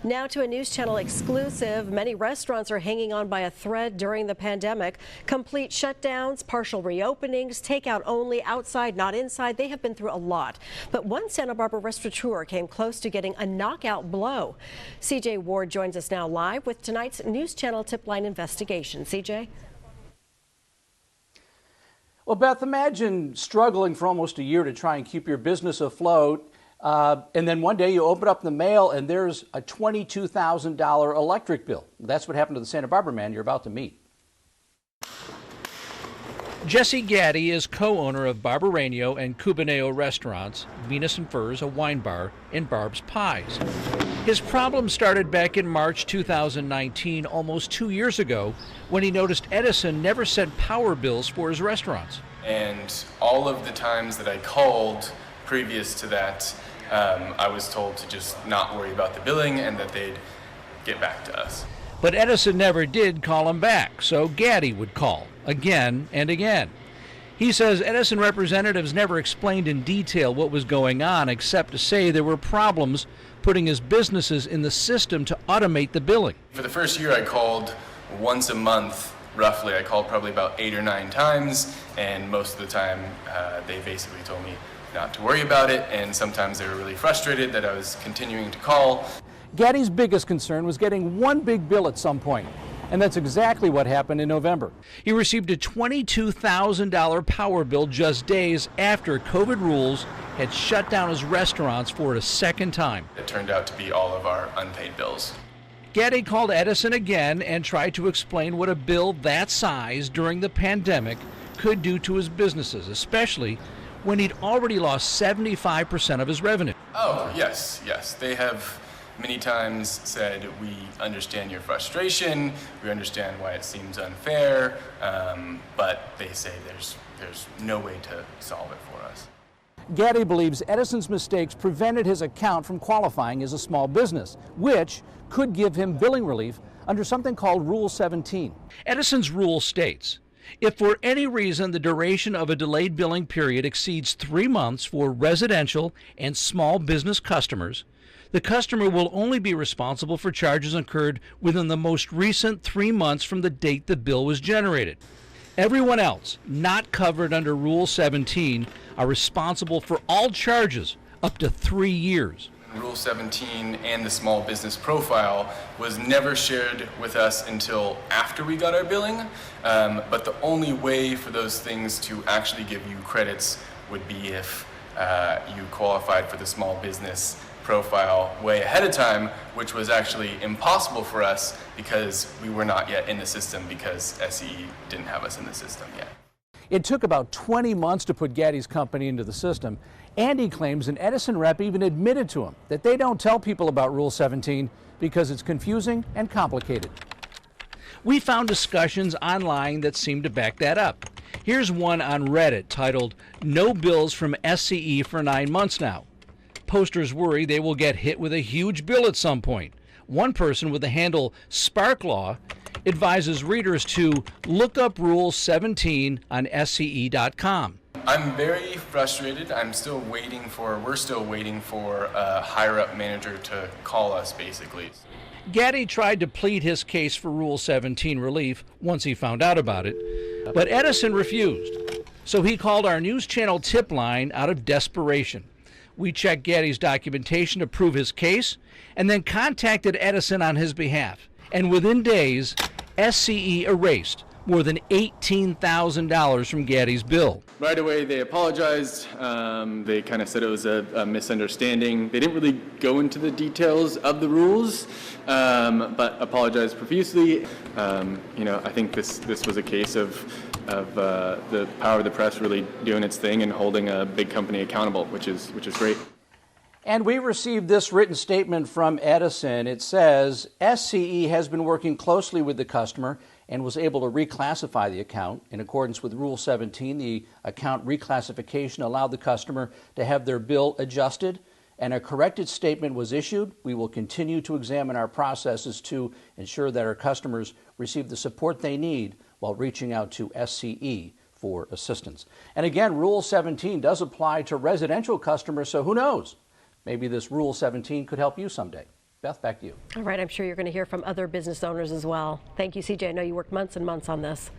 Now to a News Channel exclusive. Many restaurants are hanging on by a thread during the pandemic. Complete shutdowns, partial reopenings, takeout only, outside, not inside. They have been through a lot. But one Santa Barbara restaurateur came close to getting a knockout blow. CJ Ward joins us now live with tonight's News Channel Tipline Investigation. CJ? Well, Beth, imagine struggling for almost a year to try and keep your business afloat. And then one day you open up the mail and there's a $22,000 electric bill. That's what happened to the Santa Barbara man you're about to meet. Jesse Gaddy is co-owner of Barbareño and Cubaneo restaurants, Venus and Furs, a wine bar, and Barb's Pies. His problem started back in March 2019, almost 2 years ago, when he noticed Edison never sent power bills for his restaurants. And all of the times that I called previous to that, I was told to just not worry about the billing and that they'd get back to us. But Edison never did call him back, so Gaddy would call again and again. He says Edison representatives never explained in detail what was going on, except to say there were problems putting his businesses in the system to automate the billing. For the first year, I called once a month, roughly. I called probably about 8 or 9 times, and most of the time they basically told me not to worry about it, and sometimes they were really frustrated that I was continuing to call. Gaddy's biggest concern was getting one big bill at some point, and that's exactly what happened in November. He received a $22,000 power bill just days after COVID rules had shut down his restaurants for a second time. It turned out to be all of our unpaid bills. Gaddy called Edison again and tried to explain what a bill that size during the pandemic could do to his businesses, especially when he'd already lost 75% of his revenue. Oh, yes. They have many times said, we understand your frustration, we understand why it seems unfair, but they say there's no way to solve it for us. Gaddy believes Edison's mistakes prevented his account from qualifying as a small business, which could give him billing relief under something called Rule 17. Edison's rule states, if for any reason the duration of a delayed billing period exceeds 3 months for residential and small business customers, the customer will only be responsible for charges incurred within the most recent 3 months from the date the bill was generated. Everyone else not covered under Rule 17 are responsible for all charges up to 3 years. Rule 17 and the small business profile was never shared with us until after we got our billing, but the only way for those things to actually give you credits would be if you qualified for the small business profile way ahead of time, which was actually impossible for us because we were not yet in the system because SCE didn't have us in the system yet. It took about 20 months to put Gaddy's company into the system, and he claims an Edison rep even admitted to him that they don't tell people about Rule 17 because it's confusing and complicated. We found discussions online that seem to back that up. Here's one on Reddit titled, "No Bills from SCE for 9 months now." Posters worry they will get hit with a huge bill at some point. One person with the handle Sparklaw advises readers to look up Rule 17 on SCE.com. I'm very frustrated. We're still waiting for a higher up manager to call us, basically. Gaddy tried to plead his case for Rule 17 relief once he found out about it, but Edison refused. So he called our news channel tip line out of desperation. We checked Gaddy's documentation to prove his case and then contacted Edison on his behalf. And within days, SCE erased more than $18,000 from Gaddy's bill. Right away, they apologized. They kind of said it was a misunderstanding. They didn't really go into the details of the rules, but apologized profusely. I think this was a case of the power of the press really doing its thing and holding a big company accountable, which is great. And we received this written statement from Edison. It says, SCE has been working closely with the customer and was able to reclassify the account. In accordance with Rule 17, the account reclassification allowed the customer to have their bill adjusted, and a corrected statement was issued. We will continue to examine our processes to ensure that our customers receive the support they need while reaching out to SCE for assistance. And again, Rule 17 does apply to residential customers, so who knows? Maybe this Rule 17 could help you someday. Beth, back to you. All right, I'm sure you're going to hear from other business owners as well. Thank you, CJ. I know you worked months and months on this.